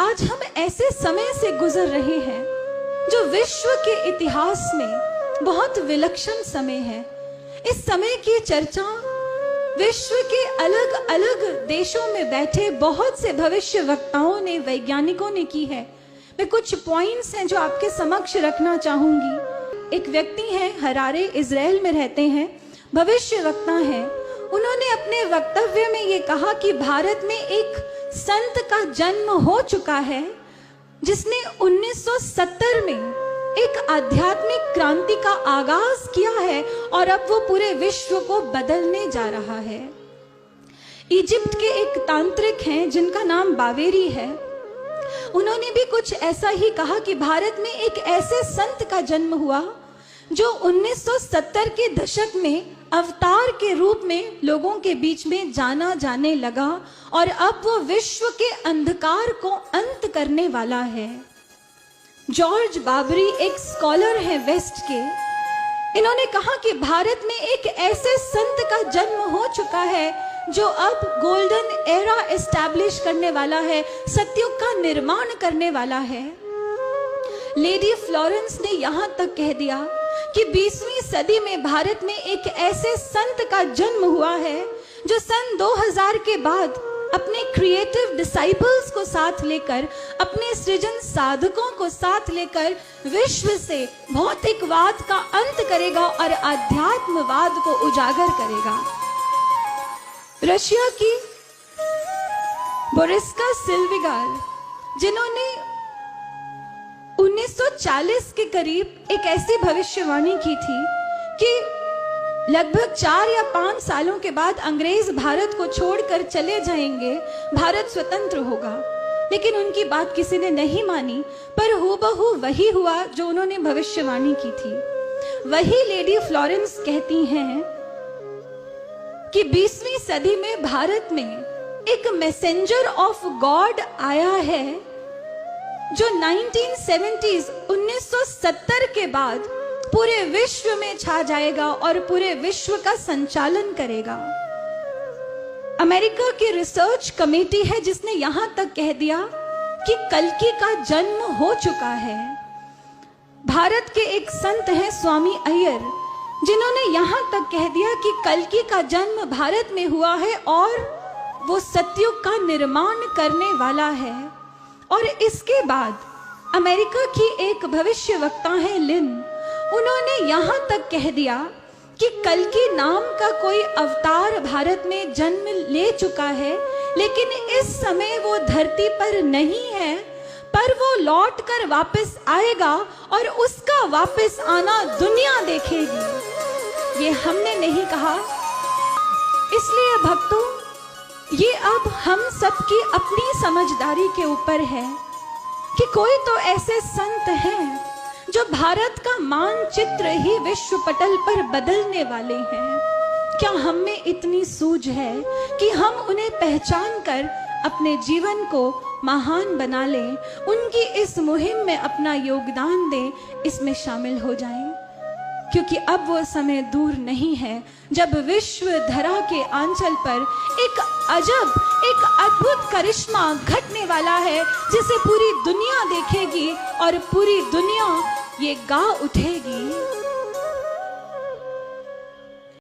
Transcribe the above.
आज हम ऐसे समय से गुजर रहे हैं जो विश्व के इतिहास में बहुत विलक्षण समय है। इस समय की चर्चा विश्व के अलग अलग देशों में बैठे बहुत से भविष्य वक्ताओं ने, वैज्ञानिकों ने की है। मैं कुछ पॉइंट्स हैं जो आपके समक्ष रखना चाहूंगी। एक व्यक्ति हैं, हरारे इजराइल में रहते हैं, भविष्य वक्ता हैं। उन्होंने अपने वक्तव्य में ये कहा कि भारत में एक संत का जन्म हो चुका है जिसने 1970 में एक आध्यात्मिक क्रांति का आगाज किया है और अब वो पूरे विश्व को बदलने जा रहा है। इजिप्ट के एक तांत्रिक हैं जिनका नाम बावेरी है। उन्होंने भी कुछ ऐसा ही कहा कि भारत में एक ऐसे संत का जन्म हुआ जो 1970 के दशक में अवतार के रूप में लोगों के बीच में जाना जाने लगा और अब वो विश्व के अंधकार को अंत करने वाला है। जॉर्ज बाबरी एक स्कॉलर हैं वेस्ट के। इन्होंने कहा कि भारत में एक ऐसे संत का जन्म हो चुका है जो अब गोल्डन एरा एस्टैब्लिश करने वाला है, सतयुग का निर्माण करने वाला है। लेडी फ्लोरेंस ने यहां तक कह दिया कि 20वीं सदी में भारत में एक ऐसे संत का जन्म हुआ है जो सन 2000 के बाद अपने क्रिएटिव डिसाइपल्स को साथ लेकर, अपने सृजन साधकों को साथ लेकर विश्व से भौतिकवाद का अंत करेगा और आध्यात्मवाद को उजागर करेगा। रशिया की बोरिस्का सिल्विगार, जिन्होंने 1940 के करीब एक ऐसी भविष्यवाणी की थी कि लगभग 4 या 5 सालों के बाद अंग्रेज भारत को छोड़कर चले जाएंगे, भारत स्वतंत्र होगा। लेकिन उनकी बात किसी ने नहीं मानी, पर हूबहू वही हुआ जो उन्होंने भविष्यवाणी की थी। वही लेडी फ्लोरेंस कहती हैं कि 20वीं सदी में भारत में एक मैसेंजर ऑफ गॉड आया है जो 1970 के बाद पूरे विश्व में छा जाएगा और पूरे विश्व का संचालन करेगा। अमेरिका की रिसर्च कमेटी है जिसने यहां तक कह दिया कि कल्कि का जन्म हो चुका है। भारत के एक संत हैं स्वामी अय्यर, जिन्होंने यहां तक कह दिया कि कल्कि का जन्म भारत में हुआ है और वो सतयुग का निर्माण करने वाला है। और इसके बाद अमेरिका की एक भविष्य वक्ता है लिन, उन्होंने यहां तक कह दिया कि कल्कि नाम का कोई अवतार भारत में जन्म ले चुका है, लेकिन इस समय वो धरती पर नहीं है, पर वो लौट कर वापस आएगा और उसका वापस आना दुनिया देखेगी। ये हमने नहीं कहा। इसलिए भक्तों, ये अब हम सबकी अपनी समझदारी के ऊपर है कि कोई तो ऐसे संत हैं जो भारत का मानचित्र ही विश्व पटल पर बदलने वाले हैं। क्या हम में इतनी सूझ है कि हम उन्हें पहचान कर अपने जीवन को महान बना लें, उनकी इस मुहिम में अपना योगदान दें, इसमें शामिल हो जाएं? क्योंकि अब वो समय दूर नहीं है जब विश्व धरा के आंचल पर एक अजब, एक अद्भुत करिश्मा घटने वाला है जिसे पूरी दुनिया देखेगी और पूरी दुनिया ये गा उठेगी।